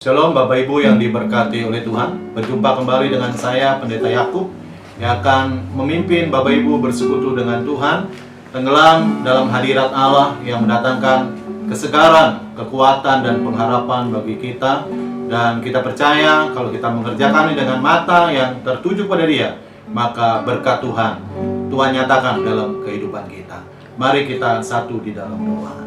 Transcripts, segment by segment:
Shalom Bapak Ibu yang diberkati oleh Tuhan. Berjumpa kembali dengan saya Pendeta Yakub yang akan memimpin Bapak Ibu bersekutu dengan Tuhan, tenggelam dalam hadirat Allah yang mendatangkan kesegaran, kekuatan dan pengharapan bagi kita. Dan kita percaya kalau kita mengerjakannya dengan mata yang tertuju pada Dia, maka berkat Tuhan nyatakan dalam kehidupan kita. Mari kita satu di dalam doa.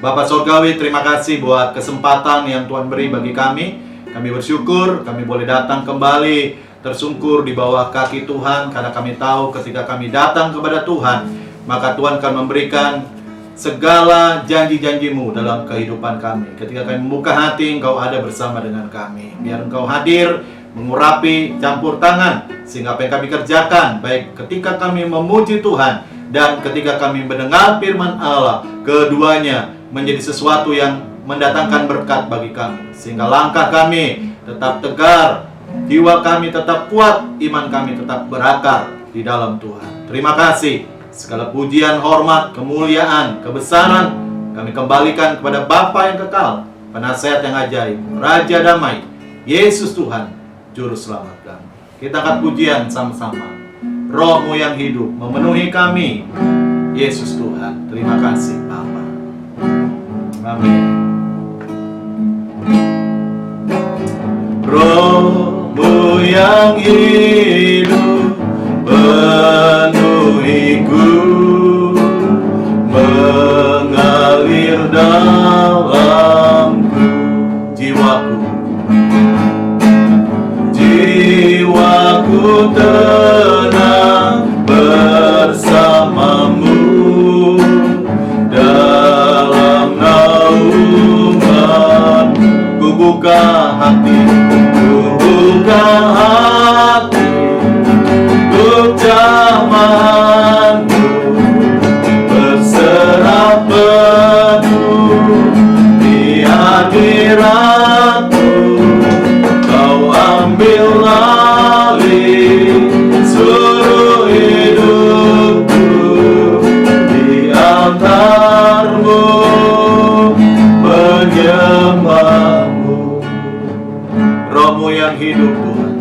Bapak Sorgawi, terima kasih buat kesempatan yang Tuhan beri bagi kami. Kami bersyukur, kami boleh datang kembali tersungkur di bawah kaki Tuhan, karena kami tahu ketika kami datang kepada Tuhan, maka Tuhan akan memberikan segala janji-janji-Mu dalam kehidupan kami. Ketika kami membuka hati, Engkau ada bersama dengan kami. Biar Engkau hadir, mengurapi, campur tangan, sehingga apa yang kami kerjakan, baik ketika kami memuji Tuhan dan ketika kami mendengar firman Allah, keduanya menjadi sesuatu yang mendatangkan berkat bagi kami, sehingga langkah kami tetap tegar, jiwa kami tetap kuat, iman kami tetap berakar di dalam Tuhan. Terima kasih. Segala pujian, hormat, kemuliaan, kebesaran kami kembalikan kepada Bapa yang kekal, Penasehat yang ajaib, Raja damai, Yesus Tuhan, Juru Selamat kami. Kita angkat pujian sama-sama. Roh-Mu yang hidup memenuhi kami, Yesus Tuhan. Terima kasih Bapa. Amin. Roh-Mu yang hidup penuhiku, mengalir dalamku, jiwaku tenang bersamamu. Buka hati untuk jamahanmu, berserah penuh di hadiratmu. Kau ambil alih seluruh hidupku, di altar-Mu menyembah. Roh-Mu yang hidup Tuhan,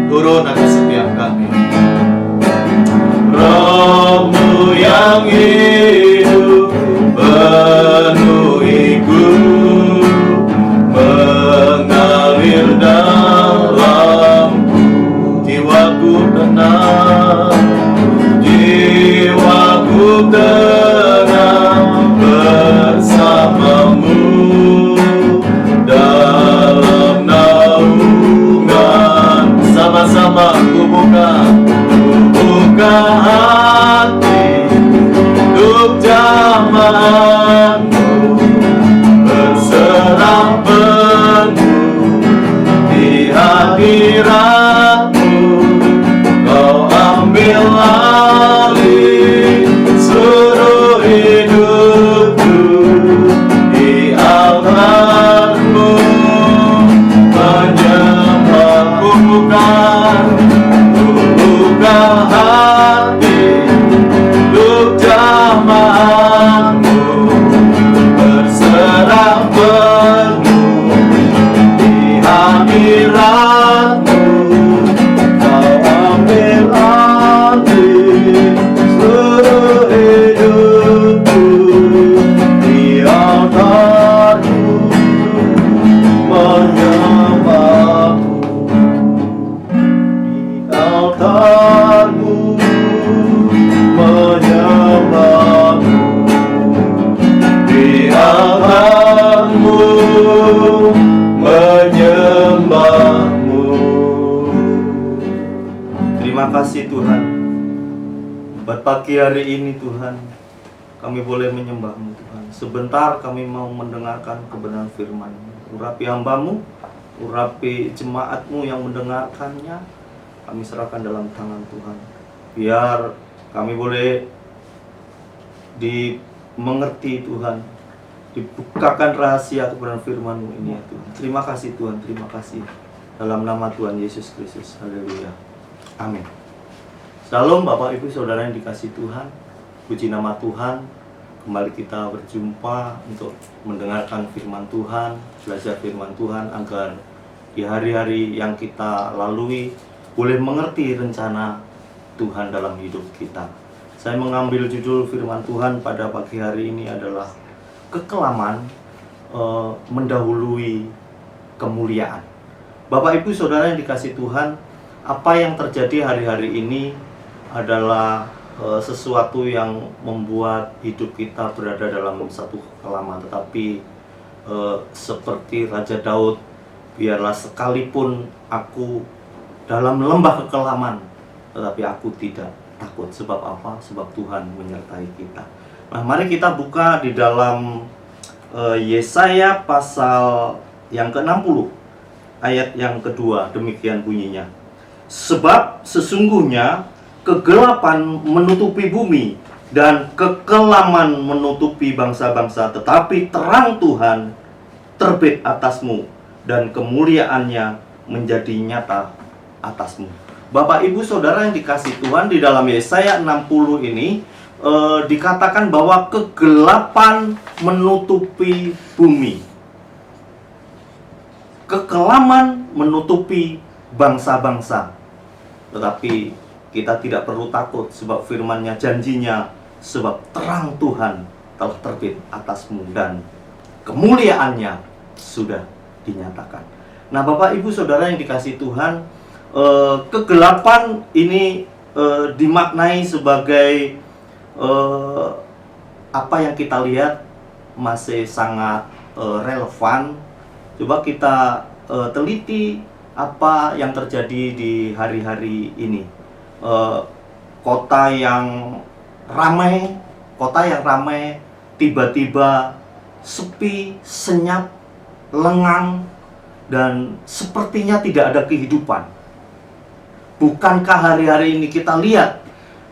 turun atas setiap kami. Roh-Mu yang hidup penuhiku, mengalir dalamku, jiwaku tenang bersamamu. Sama-sama ku buka hati untuk jamahanmu, berserah penuh di hadiratmu. Kau ambil alih seluruh hidupku, di altar-Mu menyembahku. Buka hati untuk jamahanmu, berserah penuh di hadiratmu. Kau ambil alih seluruh hidupku, di altar-Mu menyembahku. Altar-Mu menyembahmu, di altar-Mu menyembahmu. Terima kasih Tuhan, buat pagi hari ini Tuhan, kami boleh menyembah-Mu Tuhan. Sebentar kami mau mendengarkan kebenaran firman-Mu. Urapi hamba-Mu, urapi jemaat-Mu yang mendengarkannya. Kami serahkan dalam tangan Tuhan. Biar kami boleh dimengerti Tuhan, dibukakan rahasia kebenaran firman-Mu ini ya Tuhan. Terima kasih Tuhan, terima kasih. Dalam nama Tuhan Yesus Kristus. Haleluya. Amin. Shalom Bapak Ibu Saudara yang dikasihi Tuhan. Puji nama Tuhan. kembali kita berjumpa untuk mendengarkan firman Tuhan, belajar firman Tuhan agar di hari-hari yang kita lalui boleh mengerti rencana Tuhan dalam hidup kita. Saya mengambil judul firman Tuhan pada pagi hari ini adalah kekelaman mendahului kemuliaan. Bapak Ibu Saudara yang dikasihi Tuhan, apa yang terjadi hari-hari ini adalah sesuatu yang membuat hidup kita berada dalam satu kekelaman. Tetapi seperti Raja Daud, biarlah sekalipun aku dalam lembah kekelaman, tetapi aku tidak takut. Sebab apa? Sebab Tuhan menyertai kita. Nah, mari kita buka di dalam Yesaya pasal yang ke-60 ayat yang kedua. Demikian bunyinya: sebab sesungguhnya kegelapan menutupi bumi dan kekelaman menutupi bangsa-bangsa, tetapi terang Tuhan terbit atasmu dan kemuliaannya menjadi nyata atasmu. Bapak Ibu Saudara yang dikasihi Tuhan, di dalam Yesaya 60 ini dikatakan bahwa kegelapan menutupi bumi, kekelaman menutupi bangsa-bangsa, tetapi kita tidak perlu takut, sebab firman-Nya, janjinya, sebab terang Tuhan telah terbit atasmu dan kemuliaannya sudah dinyatakan. Nah, Bapak Ibu Saudara yang dikasihi Tuhan, kegelapan ini dimaknai sebagai apa yang kita lihat masih sangat relevan. Coba kita teliti apa yang terjadi di hari-hari ini. Kota yang ramai, tiba-tiba sepi, senyap, lengang, dan sepertinya tidak ada kehidupan. Bukankah hari-hari ini kita lihat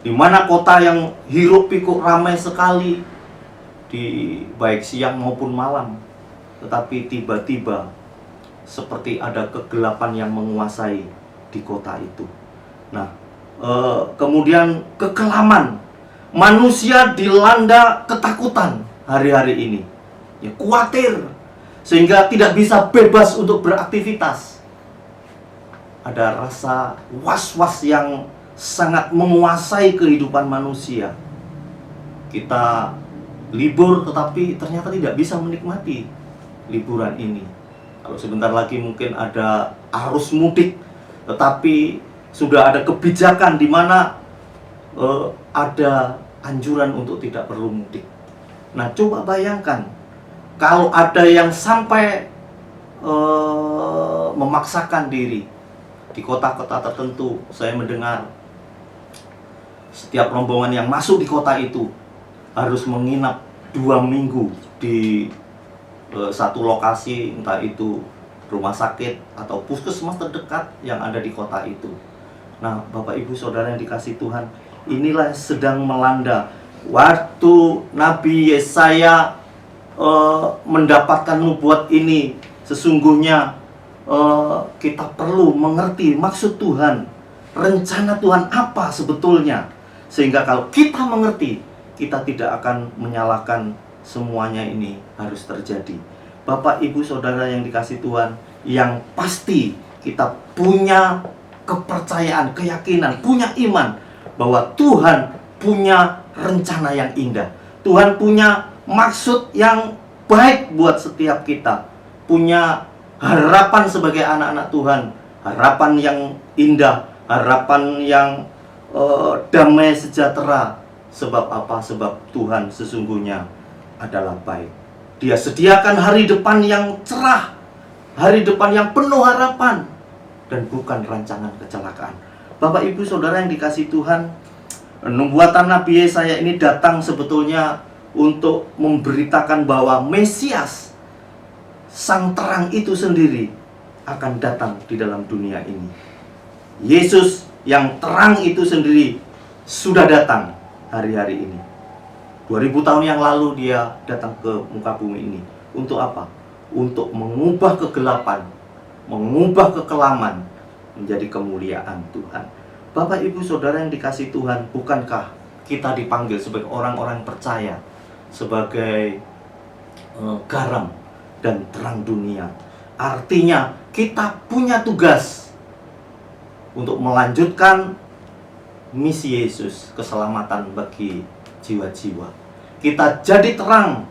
di mana kota yang hiruk pikuk ramai sekali di baik siang maupun malam, tetapi tiba-tiba seperti ada kegelapan yang menguasai di kota itu. Nah, kemudian kekelaman, manusia dilanda ketakutan hari-hari ini, ya, khawatir sehingga tidak bisa bebas untuk beraktivitas. Ada rasa was-was yang sangat menguasai kehidupan manusia. Kita libur tetapi ternyata tidak bisa menikmati liburan ini. Kalau sebentar lagi mungkin ada arus mudik, tetapi sudah ada kebijakan di mana ada anjuran untuk tidak perlu mudik. Nah, coba bayangkan kalau ada yang sampai memaksakan diri di kota-kota tertentu. Saya mendengar setiap rombongan yang masuk di kota itu harus menginap 2 minggu di satu lokasi, entah itu rumah sakit atau puskesmas terdekat yang ada di kota itu. Nah, Bapak Ibu Saudara yang dikasihi Tuhan, inilah sedang melanda. Waktu Nabi Yesaya mendapatkan nubuat ini, sesungguhnya kita perlu mengerti maksud Tuhan, rencana Tuhan apa sebetulnya, sehingga kalau kita mengerti, kita tidak akan menyalahkan semuanya ini harus terjadi. Bapak Ibu Saudara yang dikasihi Tuhan, yang pasti kita punya kepercayaan, keyakinan, punya iman bahwa Tuhan punya rencana yang indah. Tuhan punya maksud yang baik buat setiap kita. Punya harapan sebagai anak-anak Tuhan, harapan yang indah, harapan yang damai sejahtera. Sebab apa? Sebab Tuhan sesungguhnya adalah baik. Dia sediakan hari depan yang cerah, hari depan yang penuh harapan, dan bukan rancangan kecelakaan. Bapak Ibu Saudara yang dikasihi Tuhan, nubuatan Nabi Yesaya ini datang sebetulnya untuk memberitakan bahwa Mesias, sang terang itu sendiri, akan datang di dalam dunia ini. Yesus yang terang itu sendiri sudah datang hari-hari ini. 2000 tahun yang lalu dia datang ke muka bumi ini. Untuk apa? Untuk mengubah kegelapan, mengubah kekelaman menjadi kemuliaan Tuhan. Bapak Ibu Saudara yang dikasihi Tuhan, bukankah kita dipanggil sebagai orang-orang percaya, sebagai garam dan terang dunia. Artinya kita punya tugas untuk melanjutkan misi Yesus, keselamatan bagi jiwa-jiwa. Kita jadi terang,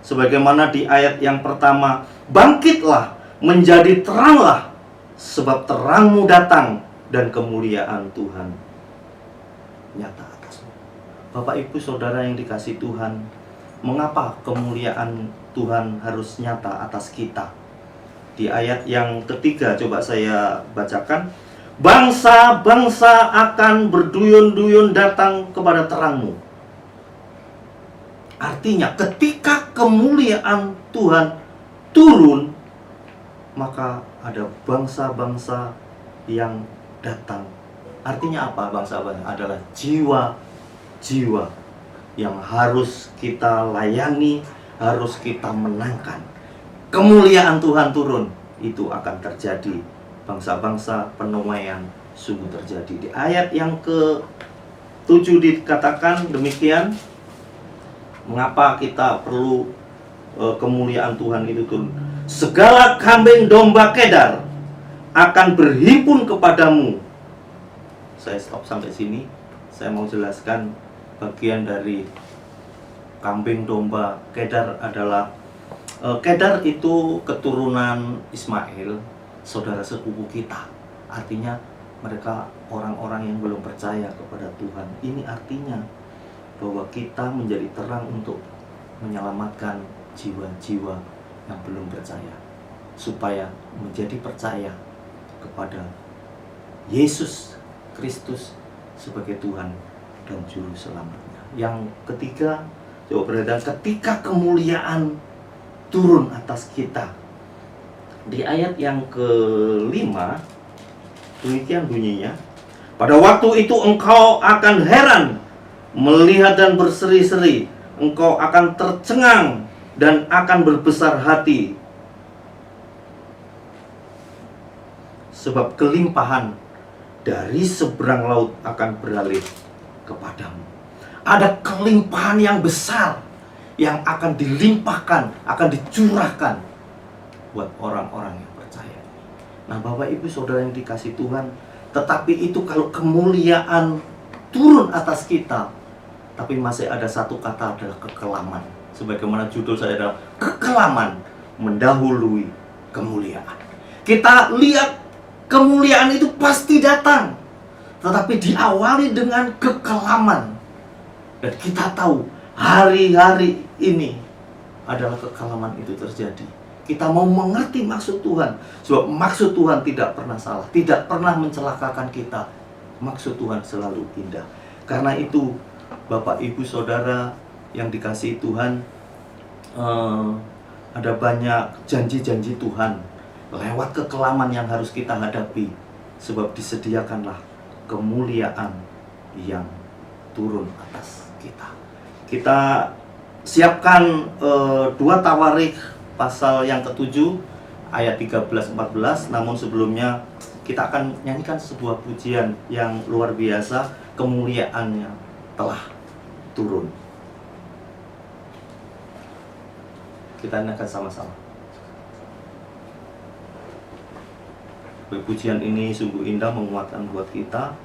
sebagaimana di ayat yang pertama, bangkitlah, menjadi teranglah, sebab terangmu datang dan kemuliaan Tuhan nyata atasmu. Bapak Ibu Saudara yang dikasihi Tuhan, mengapa kemuliaan Tuhan harus nyata atas kita? Di ayat yang ketiga coba saya bacakan. Bangsa-bangsa akan berduyun-duyun datang kepada terangmu. Artinya ketika kemuliaan Tuhan turun, maka ada bangsa-bangsa yang datang. Artinya apa bangsa-bangsa? Adalah jiwa-jiwa yang harus kita layani, harus kita menangkan. Kemuliaan Tuhan turun, itu akan terjadi. Bangsa-bangsa penuaian sungguh terjadi. Di ayat yang ke-7 dikatakan demikian. Mengapa kita perlu kemuliaan Tuhan itu turun? Segala kambing domba Kedar akan berhimpun kepadamu. Saya stop sampai sini. Saya mau jelaskan bagian dari kambing domba Kedar adalah Kedar itu keturunan Ismail, saudara sepupu kita. Artinya mereka orang-orang yang belum percaya kepada Tuhan. Ini artinya bahwa kita menjadi terang untuk menyelamatkan jiwa-jiwa yang belum percaya, supaya menjadi percaya kepada Yesus Kristus sebagai Tuhan dan Juru Selamatnya. Yang ketiga, coba perhatikan, ketika kemuliaan turun atas kita. Di ayat yang ke-5 demikian bunyinya, pada waktu itu engkau akan heran melihat dan berseri-seri, engkau akan tercengang dan akan berbesar hati, sebab kelimpahan dari seberang laut akan beralih kepadamu. Ada kelimpahan yang besar yang akan dilimpahkan, akan dicurahkan buat orang-orang yang percaya. Nah, Bapak Ibu Saudara yang dikasihi Tuhan, tetapi itu kalau kemuliaan turun atas kita, tapi masih ada satu kata, adalah kekelaman. Sebagaimana judul saya adalah kekelaman mendahului kemuliaan. Kita lihat kemuliaan itu pasti datang, tetapi diawali dengan kekelaman. Dan kita tahu hari-hari ini adalah kekelaman itu terjadi. Kita mau mengerti maksud Tuhan, sebab maksud Tuhan tidak pernah salah, tidak pernah mencelakakan kita. Maksud Tuhan selalu indah. Karena itu Bapak Ibu Saudara yang dikasihi Tuhan, ada banyak janji-janji Tuhan lewat kekelaman yang harus kita hadapi, sebab disediakanlah kemuliaan yang turun atas kita. Kita siapkan 2 Tawarikh pasal yang ke-7 ayat 13-14. Namun sebelumnya kita akan nyanyikan sebuah pujian yang luar biasa, kemuliaannya telah turun. Kita nyanyikan sama-sama. Pujian ini sungguh indah, menguatkan buat kita.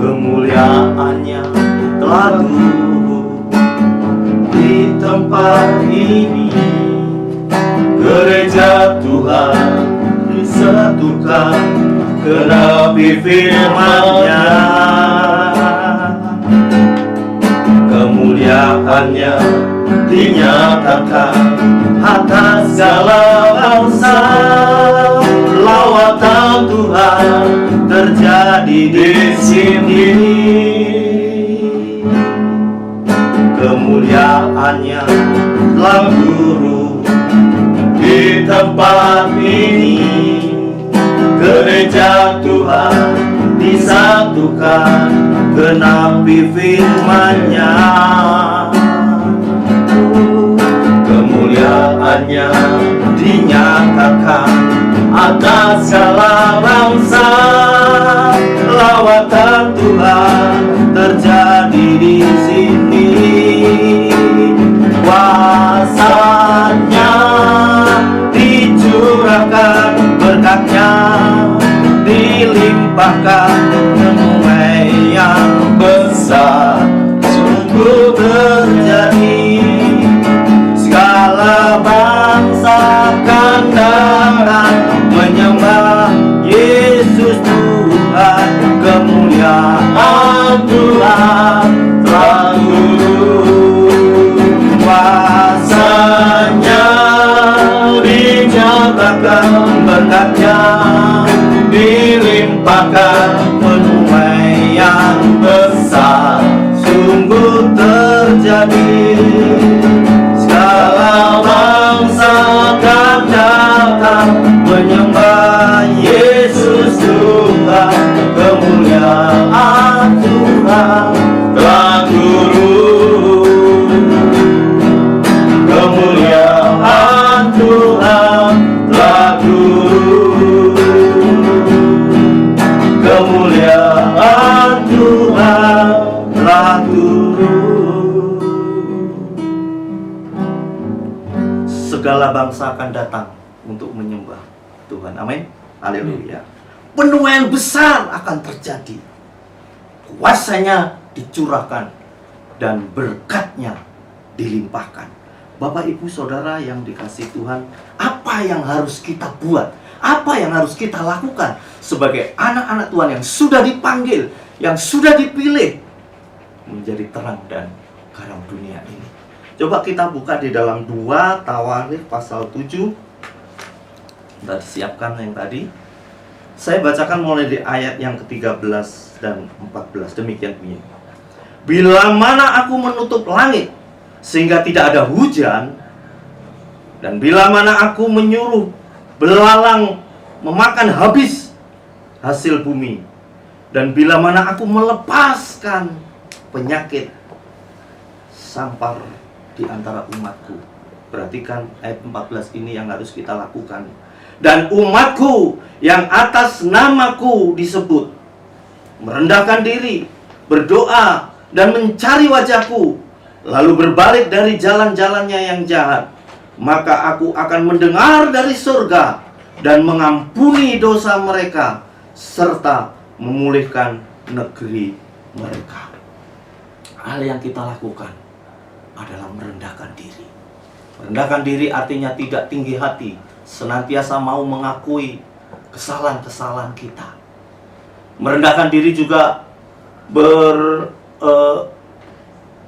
Kemuliaannya telah turun di tempat ini. Gereja Tuhan disatukan genapi firman-Nya. Kemuliaannya dinyatakan atas segala bangsa. Lawatan Tuhan terjadi di sini. Kemuliaannya telah turun di tempat ini. Gereja Tuhan disatukan genapi firman-Nya. Kemuliaannya dinyatakan atas segala bangsa. melimpahkan menuai yang besar sungguh terjadi. Segala bangsa akan datang menyembah Yesus Tuhan. Kemuliaan Tuhan telah turun, kuasanya dinyatakan, berkatnya dilimpahkan, menuai yang besar sungguh terjadi. Segala bangsa akan datang menyembah Yesus Tuhan. Kemuliaan Tuhan telah turun, kemuliaan Tuhan telah turun, kemuliaan Tuhan telah turun. Segala bangsa akan datang untuk menyembah Tuhan. Amin. Haleluya. Penuaian besar akan terjadi. Kuasanya dicurahkan dan berkatnya dilimpahkan. Bapak, Ibu, Saudara yang dikasihi Tuhan, apa yang harus kita buat? Apa yang harus kita lakukan sebagai anak-anak Tuhan yang sudah dipanggil, yang sudah dipilih menjadi terang dan garam dunia ini? Coba kita buka di dalam 2 Tawarikh pasal 7. Sudah disiapkan yang tadi. Saya bacakan mulai di ayat yang ke-13 dan 14. Demikian bunyi. Bila mana aku menutup langit sehingga tidak ada hujan, dan bila mana aku menyuruh belalang memakan habis hasil bumi, dan bila mana aku melepaskan penyakit sampar di antara umatku. Perhatikan ayat 14 ini yang harus kita lakukan. Dan umatku yang atas namaku disebut merendahkan diri, berdoa, dan mencari wajahku, lalu berbalik dari jalan-jalannya yang jahat, maka aku akan mendengar dari surga dan mengampuni dosa mereka, serta memulihkan negeri mereka. Hal yang kita lakukan adalah merendahkan diri. Merendahkan diri artinya tidak tinggi hati, senantiasa mau mengakui kesalahan-kesalahan kita. Merendahkan diri juga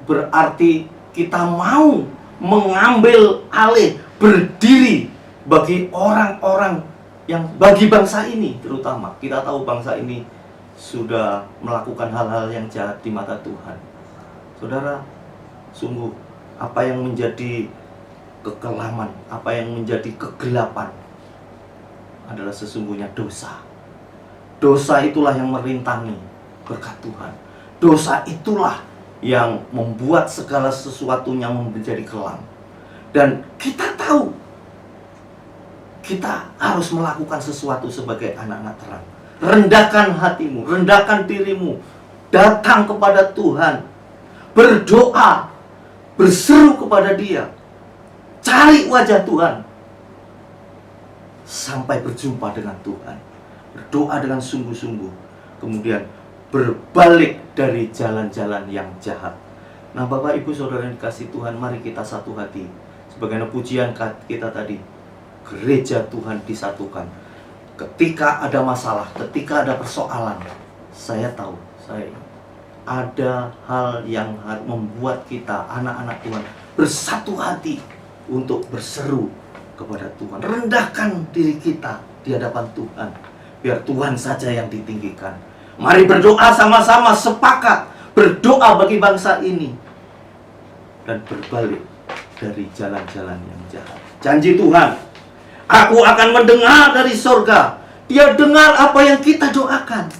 berarti kita mau mengambil alih, berdiri bagi orang-orang yang bagi bangsa ini terutama. Kita tahu bangsa ini sudah melakukan hal-hal yang jahat di mata Tuhan. Saudara, sungguh apa yang menjadi kekelaman, apa yang menjadi kegelapan adalah sesungguhnya dosa. Dosa itulah yang merintangi berkat Tuhan. Dosa itulah yang membuat segala sesuatunya menjadi kelam. Dan kita tahu kita harus melakukan sesuatu sebagai anak-anak terang. Rendahkan hatimu, rendahkan dirimu, datang kepada Tuhan, berdoa, berseru kepada Dia, cari wajah Tuhan sampai berjumpa dengan Tuhan. Berdoa dengan sungguh-sungguh, kemudian berbalik dari jalan-jalan yang jahat. Nah, Bapak, Ibu, Saudara yang dikasihi Tuhan, mari kita satu hati. Sebagaimana pujian kita tadi, gereja Tuhan disatukan. Ketika ada masalah, ketika ada persoalan, saya tahu, ada hal yang membuat kita, anak-anak Tuhan, bersatu hati untuk berseru kepada Tuhan. Rendahkan diri kita di hadapan Tuhan, biar Tuhan saja yang ditinggikan. Mari berdoa sama-sama, sepakat berdoa bagi bangsa ini dan berbalik dari jalan-jalan yang jahat. Janji Tuhan, aku akan mendengar dari sorga. Dia dengar apa yang kita doakan.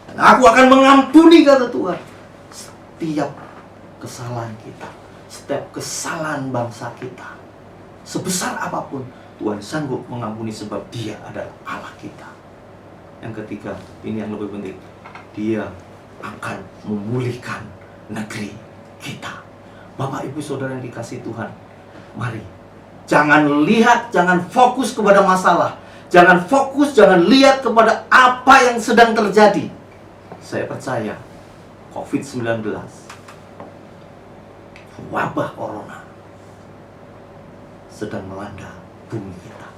Dan aku akan mengampuni, kata Tuhan, setiap kesalahan kita, setiap kesalahan bangsa kita. Sebesar apapun, Tuhan sanggup mengampuni sebab Dia adalah Allah kita. Yang ketiga, ini yang lebih penting, Dia akan memulihkan negeri kita. Bapak, Ibu, Saudara yang dikasihi Tuhan, mari jangan lihat, jangan fokus kepada masalah, Jangan fokus, jangan lihat kepada apa yang sedang terjadi. Saya percaya COVID-19, wabah corona, sedang melanda bumi kita.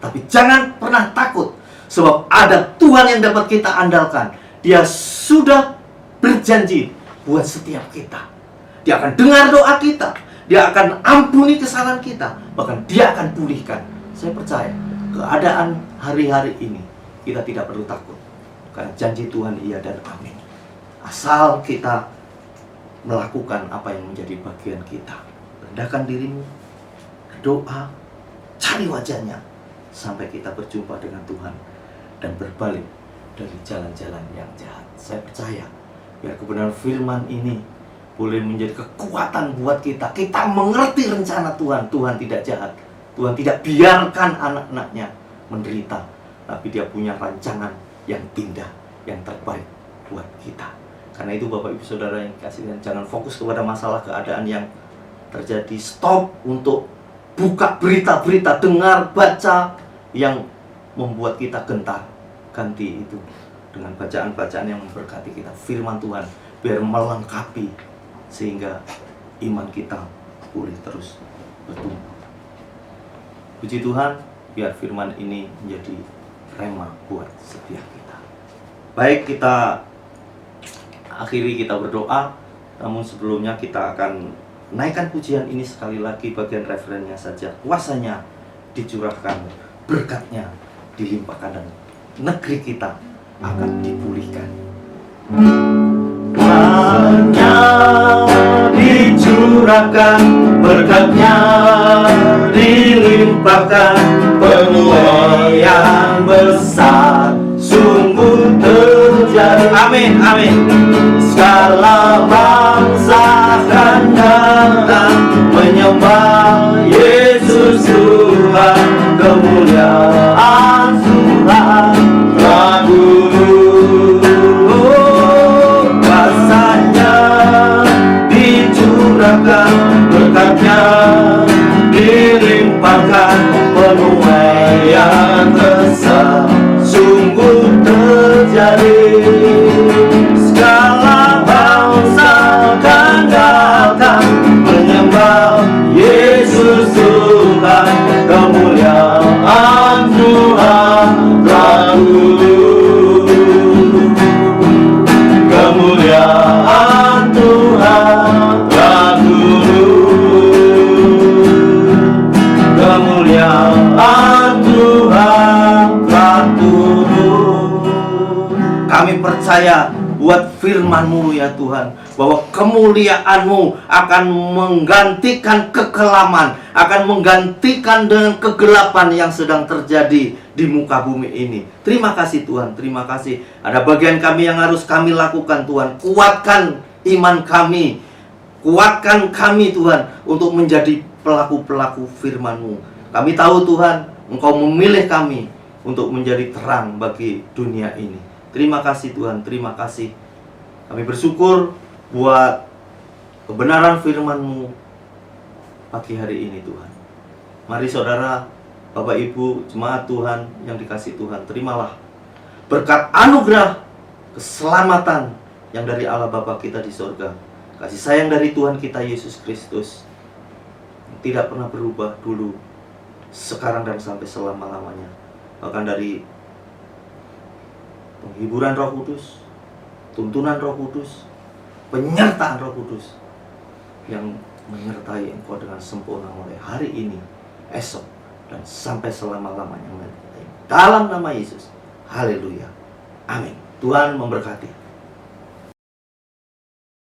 Tapi jangan pernah takut, sebab ada Tuhan yang dapat kita andalkan. Dia sudah berjanji buat setiap kita. Dia akan dengar doa kita, Dia akan ampuni kesalahan kita, bahkan Dia akan pulihkan. Saya percaya keadaan hari-hari ini kita tidak perlu takut, karena janji Tuhan iya dan amin. Asal kita melakukan apa yang menjadi bagian kita. Rendahkan dirimu, berdoa, cari wajahnya, sampai kita berjumpa dengan Tuhan dan berbalik dari jalan-jalan yang jahat. Saya percaya biar kebenaran firman ini boleh menjadi kekuatan buat kita. Kita mengerti rencana Tuhan. Tuhan tidak jahat. Tuhan tidak biarkan anak-anaknya menderita, tapi Dia punya rancangan yang indah, yang terbaik buat kita. Karena itu Bapak Ibu Saudara yang kasih, jangan fokus kepada masalah keadaan yang terjadi. Stop untuk buka berita-berita, dengar, baca yang membuat kita gentar. Ganti itu dengan bacaan-bacaan yang memberkati kita, firman Tuhan, biar melengkapi, sehingga iman kita boleh terus bertumbuh. Puji Tuhan, biar firman ini menjadi rema buat setiap kita. Baik, kita akhiri, kita berdoa. Namun sebelumnya kita akan naikkan pujian ini sekali lagi, bagian referennya saja. Kuasanya dicurahkan, berkatnya dilimpahkan, dan negeri kita akan dipulihkan. Kuasanya dicurahkan, berkatnya dilimpahkan, penuaian besar sungguh terjadi. Amin, amin. Segala bangsa akan datang menyembah Yesus Tuhan, kemuliaan Tuhan lagu. Kuasanya dicurahkan, berkatnya dilimpahkan, penuaian besar sungguh terjadi. Segala bangsa akan datang menyembah Yesus Tuhan, kemuliaan Tuhan lalu. Kemuliaan Tuhan lalu. Kemuliaan Tuhan lalu. Kami percaya buat firman-Mu ya Tuhan, bahwa kemuliaan-Mu akan menggantikan kekelaman, akan menggantikan dengan kegelapan yang sedang terjadi di muka bumi ini. Terima kasih Tuhan, terima kasih. Ada bagian kami yang harus kami lakukan Tuhan. Kuatkan iman kami, kuatkan kami Tuhan, untuk menjadi pelaku-pelaku firman-Mu. Kami tahu Tuhan, Engkau memilih kami untuk menjadi terang bagi dunia ini. Terima kasih Tuhan, terima kasih. Kami bersyukur buat kebenaran firman-Mu pagi hari ini Tuhan. Mari saudara, Bapak Ibu, jemaat Tuhan yang dikasih Tuhan, terimalah berkat anugerah keselamatan yang dari Allah Bapa kita di sorga, kasih sayang dari Tuhan kita Yesus Kristus yang tidak pernah berubah dulu, sekarang dan sampai selama-lamanya. Bahkan dari penghiburan Roh Kudus, tuntunan Roh Kudus, penyertaan Roh Kudus yang menyertai engkau dengan sempurna mulai hari ini, esok, dan sampai selama-lamanya. Dalam nama Yesus, haleluya, amin. Tuhan memberkati.